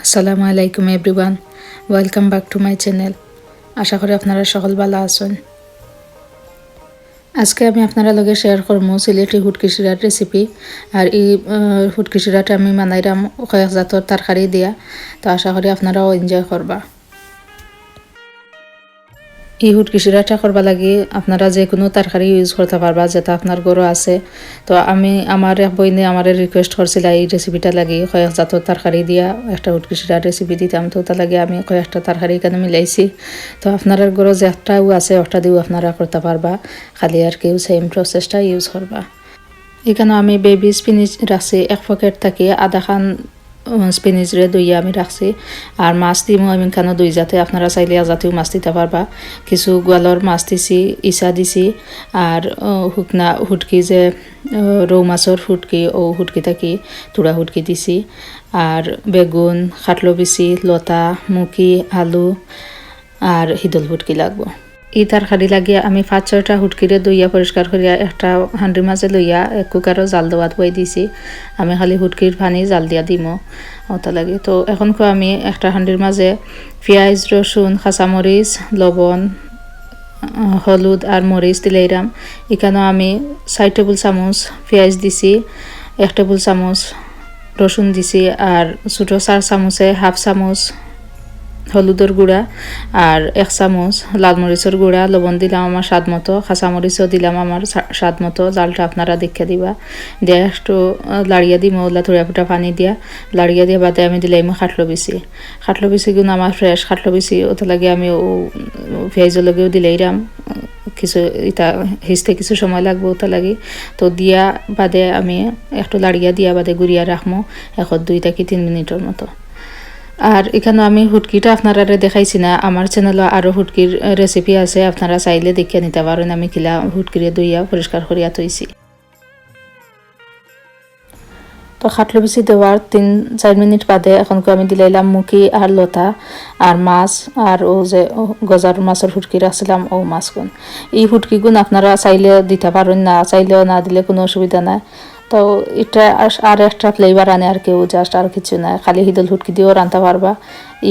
আসসালামু আলাইকুম everyone, welcome back to my channel. আশা করি আপনারা সকল ভালো আছেন। আজকে আমি আপনারা লগে শেয়ার করবো সিলেটি হুটকি শিরার রেসিপি। আর এই হুটকি শিরাটা আমি বানাইলাম কয়েক জাতর তরকারি দিয়া, তো আশা করি আপনারাও এনজয় করবা। এই হুটকি শিরাটা করবা লাগে আপনারা যে কোনো তরকারি ইউজ করতে পারবা যেটা আপনার গরু আছে। তো আমি আমার এক বইনে আমার রিকোয়েস্ট করছিল এই রেসিপিটা লাগে কয়েক জাতর তরকারি দিয়া একটা হুটকি শিরার রেসিপি দিতাম, তো তা লাগে আমি কয়েকটা তরকারি এখানে মিলাইছি। তো আপনার গরু যে একটাও আছে ওটা দিয়েও আপনারা করতে পারবা, খালি আর কেউ সেম প্রসেসটা ইউজ করবা। এখানে আমি বেবি স্পিনিচ রাখছি এক পকেট থেকে আধা খান স্পিনিচ রে দইয়া আমি রাখছি। আর মাছ দিমো আমি এখানে দুই জাতে, আপনারা চাইলে জাতীয় মাছ দিতে পারবা। কিছু গোয়ালর মাছ দিছি, ইসা দিছি, আর শুকনা হুটকি যে রৌ মাছর হুটকি ও হুটকি থাকি তুড়া হুটকি দিছি। আর বেগুন, খাটলো বিচি, লতা, মুখি, আলু আর হিদল হুটকি লাগবো। এই তরকারি লাগিয়া আমি 5-6টা হুটকিরে দইয়া পরিষ্কার করিয়া একটা হাঁড়ির মাঝে লইয়া এক কুকারও জাল দেওয়াত বই দিছি। আমি খালি হুটকির পানি জাল দিয়া দিমো ওটা লাগে। তো এখন আমি একটা হাঁড়ির মাঝে পেঁয়াজ, রসুন, কাঁচামরিচ, লবণ, হলুদ আর মরিচ দিলাইরাম। এখানেও আমি 4 টেবিল চামচ পেঁয়াজ দিছি, 1 টেবিল চামচ রসুন দিছি, আর ছোটো 4 চামচে হাফ চামচ হলুদের গুঁড়া, আর 1 চামচ লাল মরিচের গুঁড়া, লবণ দিলাম আমার স্বাদ মতো, কাঁচামরিচও দিলাম আমার স্বাদ মতো। জালটা আপনারা দেখে দিবা। দিয়ে একটু লাড়িয়ে দিম, ওলা থোড়া ফুটা পানি দিয়া লাড়িয়ে দিয়ে বাদে আমি দিলাম খাটলো বিচি গুণ আমার ফ্রেশ খাটলো বিচি ওটা লাগে আমি ও পেঁয়াজের লগেও দিলাইরাম। কিছু এটা হিসতে কিছু সময় লাগবে ওটা লাগে। তো দিয়া বাদে আমি একটু লাড়িয়া দিয়া বাদে গুড়িয়া রাখবো 1-2 থেকে 3 মিনিটের মতো। আর এখানে আমি হুটকিটা আপনারা দেখাইছি না, আমার চ্যানেলে আরও হুটকির রেসিপি আছে, আপনারা চাইলে দেখিয়ে নিতে পারেন। আমি কিলা হুটকিরে দইয়া পরিষ্কার করিয়া থইছি। তো খাটলো বিচি দেওয়ার 3-4 মিনিট বাদে এখন আমি দিলাইলাম মুখি আর লতা আর মাছ, আর ও যে গজার মাছের হুটকি রাখছিলাম ও মাছগুন। এই হুটকিগুন আপনারা চাইলে দিতে পারেন, না চাইলেও না দিলে কোনো অসুবিধা নাই। তো এটা আর একটা ফ্লেভার আনে, আর কেউ জাস্ট আর কিছু নাই, খালি হিদল হুটকি দিয়েও রান্না পারবা।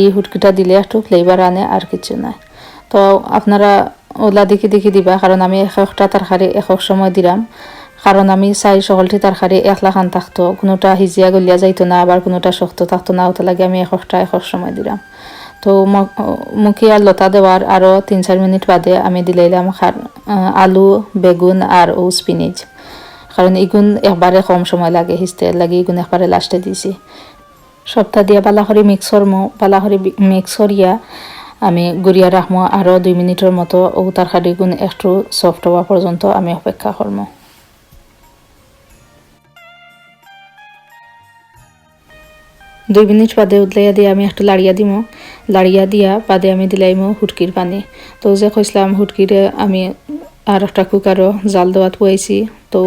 এই হুটকিটা দিলে একটু ফ্লেভার আনে আর কিছু নাই। তো আপনারা ওলা দেখি দিবা, কারণ আমি একটা তরকারি এক সময় দিলাম, কারণ আমি চাই সকলটি তরকারি একলা খান থাকতো, কোনোটা হিজিয়া গলিয়া যাইতো না, আবার কোনোটা শক্ত থাকতো না, ওটা লাগে আমি এক সময় দিলাম। তো মুখি আর লতা দেওয়ার আরও 3-4 মিনিট বাদে আমি দিলাইলাম আলু, বেগুন আর ও স্পিনিচ, কারণ এগুন একবারে কম সময় লাগে হিসতে লাগে, এগুন একবারে লাস্টে দিছি। সবটা দিয়ে বালাহরি মিক্স করিয়া আমি গুড়িয়া রাখবো আরও 2 মিনিটের মতো। ও তরকারি গুণ একটু সফট হওয়া পর্যন্ত আমি অপেক্ষা করবো। 2 মিনিট বাদে উতলাইয়া দিয়ে আমি একটু লাড়িয়া দিয়া বাদে আমি দিলাইমো হুটকির পানি। তো যে কইসলাম হুটকিরে আমি আর একটা কুকারও জাল দেওয়াত বইছি। তো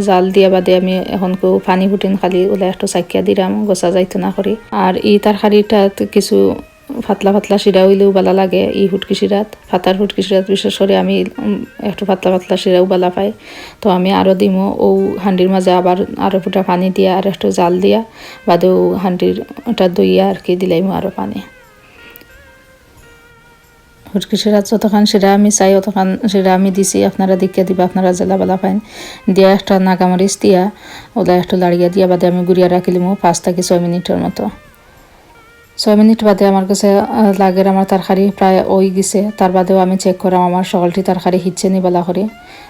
জাল দিয়া বাদে আমি এখন পানি ফুটিন খালি ওলা একটু চাকিয়া দিলাম, গোসা যাইতো না করি। আর এই তরকারিটাত কিছু পাতলা শিরা হইলেও বালা লাগে। এই হুটকি শিরাত পাতার হুটকি শিরাত বিশেষ করে আমি একটু পাতলা শিরাও বালা পাই। তো আমি আরও দিমো ও হাঁডির মাঝে আবার আরও ফুটা পানি দিয়া আর একটু জাল দিয়া বাদে ও হাঁডির ওটা দইয়া আর কি দিলাইমো আরও পানি। হুটকি শিরাত যতক্ষণ শিরা আমি চাই অতক্ষণ শিরা আমি দিছি, আপনারা দেখিয়া দিবা আপনারা জেলা বালা পাইন। দিয়া একটা নাগামরিচ দিয়া ওলা একটু লাড়িয়া দিয়া বাদে আমি গুড়িয়া রাখিলিমো 5 থেকে 6 মিনিটের মতো। 6 মিনিট বাদে আমার কাছে লাগের আমার তরকারি প্রায় ওই গেছে। তার বাদেও আমি চেক করাম আমার সকলটি তরকারি হিচ্ছে নি বলা করে,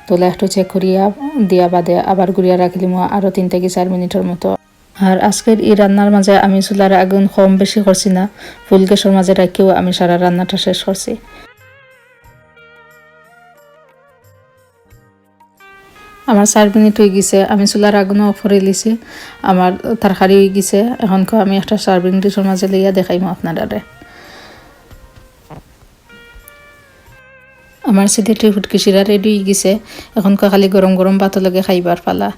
তোলা একটু চেক করিয়া দিয়া বাদে আবার গুড়িয়া রাখিলিমো আরও 3 থেকে 4 মিনিটের মতো। আর আজকের এই রান্নার মাঝে আমি চুলার আগুন কম বেশি করছি না, ফুল গ্যাসের মাঝে রাখিও আমি সারা রান্নাটা শেষ করছি। আমার 4 মিনিট হয়ে গেছে, আমি চুলার আগুনও অফ করে লিছি, আমার তরকারি হয়ে গেছে। এখন আমি একটা সার্ভিং ডিশের মাঝে লইয়া দেখাইমো আপনারা। আমার সিলেটি হুটকি শিরা রেডি হয়ে গেছে, এখন খালি গরম গরম ভাত লাগে খাইবার পালা।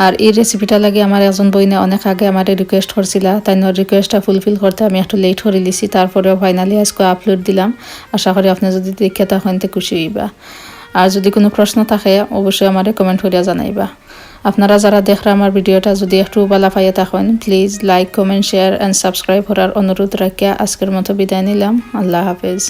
আর এই রেসিপিটা লাগে আমার একজন বইনে অনেক আগে আমার রিকোয়েস্ট করছিল, তাই রিকোয়েস্টটা ফুলফিল করতে আমি একটু লেট করে লিছি, তারপরেও ফাইনালি আজকে আপলোড দিলাম। আশা করি আপনি যদি দেখে থাকেন তো খুশি হইবা। আর যদি কোনো প্রশ্ন থাকে অবশ্যই আমারে কমেন্ট করিয়া জানাইবা। আপনারা যারা দেখরা আমার ভিডিওটা যদি একটু ভালো পাইয়া থাকেন please like comment share and subscribe করার অনুরোধ রাখিয়া আজকের মতো বিদায় নিলাম। আল্লাহ হাফেজ।